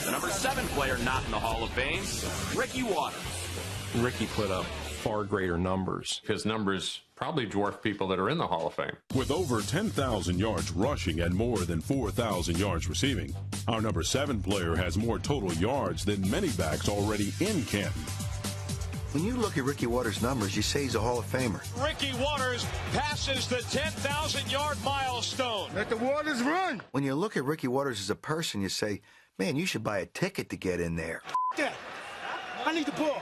The number 7 player not in the Hall of Fame, Ricky Watters. Ricky put up far greater numbers. His numbers probably dwarf people that are in the Hall of Fame. With over 10,000 yards rushing and more than 4,000 yards receiving, our number 7 player has more total yards than many backs already in Canton. When you look at Ricky Watters' numbers, you say he's a Hall of Famer. Ricky Watters passes the 10,000-yard milestone. Let the Waters run. When you look at Ricky Watters as a person, you say, man, you should buy a ticket to get in there. That. I need the ball.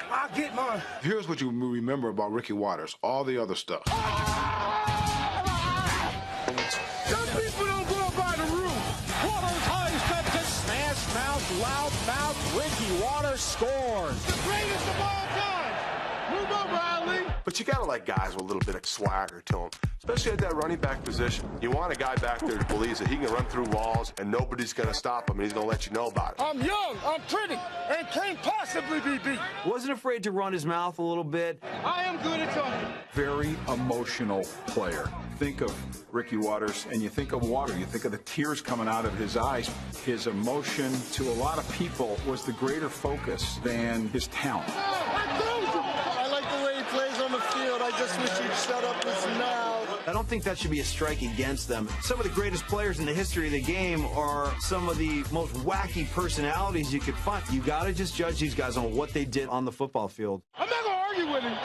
I'll get mine. Here's what you remember about Ricky Watters, all the other stuff. Some people don't go by the rules. Watters high step to smash mouth, loud mouth. Ricky Watters scores. The greatest of all time. Move over, Ali. But you got to like guys with a little bit of swagger to them, especially at that running back position. You want a guy back there that believes that he can run through walls and nobody's going to stop him and he's going to let you know about it. I'm young, I'm pretty, and can't possibly be beat. Wasn't afraid to run his mouth a little bit. I am good at talking. Very emotional player. Think of Ricky Watters and you think of water. You think of the tears coming out of his eyes. His emotion to a lot of people was the greater focus than his talent. I told you. I like the way he plays on the field. I just wish he'd shut up his mouth. I don't think that should be a strike against them. Some of the greatest players in the history of the game are some of the most wacky personalities you could find. You got to just judge these guys on what they did on the football field. I'm not going to argue with him.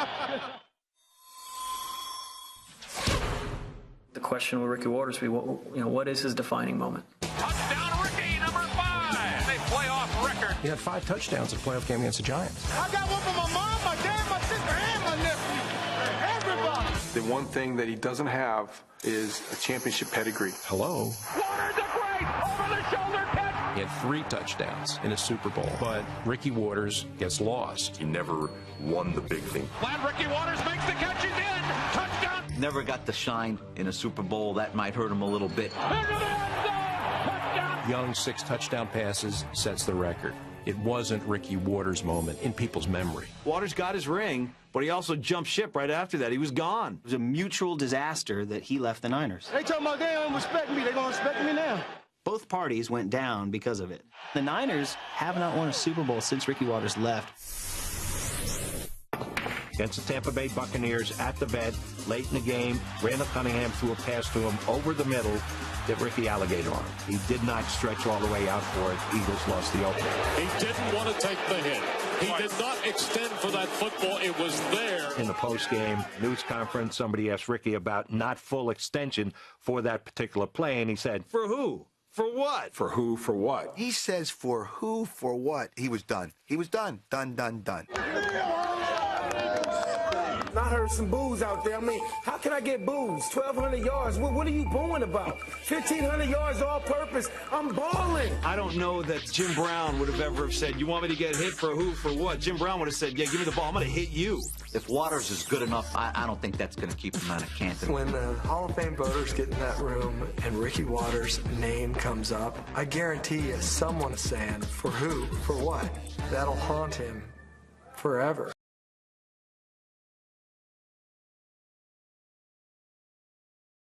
The question with Ricky Watters be, what is his defining moment? Touchdown, Ricky, number 5. They play off record. He had 5 touchdowns in a playoff game against the Giants. I got one for my mom, my dad, my sister, and my nephew. Everybody. The one thing that he doesn't have is a championship pedigree. Hello? Watters a great over-the-shoulder catch. He had 3 touchdowns in a Super Bowl, but Ricky Watters gets lost. He never won the big thing. Glad Ricky Watters makes the catch. He's in. Touchdown. Never got to shine in a Super Bowl. That might hurt him a little bit. Young's 6 touchdown passes sets the record. It wasn't Ricky Watters' moment in people's memory. Watters got his ring, but he also jumped ship right after that. He was gone. It was a mutual disaster that he left the Niners. They talking about they don't respect me. They going to respect me now. Both parties went down because of it. The Niners have not won a Super Bowl since Ricky Watters left. Against the Tampa Bay Buccaneers at the vet, late in the game, Randall Cunningham threw a pass to him over the middle that Ricky Alligator on. He did not stretch all the way out for it. Eagles lost the opener. He didn't want to take the hit. He did not extend for that football. It was there. In the post-game news conference, somebody asked Ricky about not full extension for that particular play, and he said, For who? For what? For who, for what? He says for who, for what. He was done. He was done. Done. I heard some boos out there. I mean, how can I get boos? 1,200 yards. What are you booing about? 1,500 yards all purpose. I'm balling. I don't know that Jim Brown would have ever said, you want me to get hit for who, for what? Jim Brown would have said, yeah, give me the ball. I'm going to hit you. If Watters is good enough, I don't think that's going to keep him out of Canton. When the Hall of Fame voters get in that room and Ricky Watters' name comes up, I guarantee you someone's saying, for who, for what? That'll haunt him forever.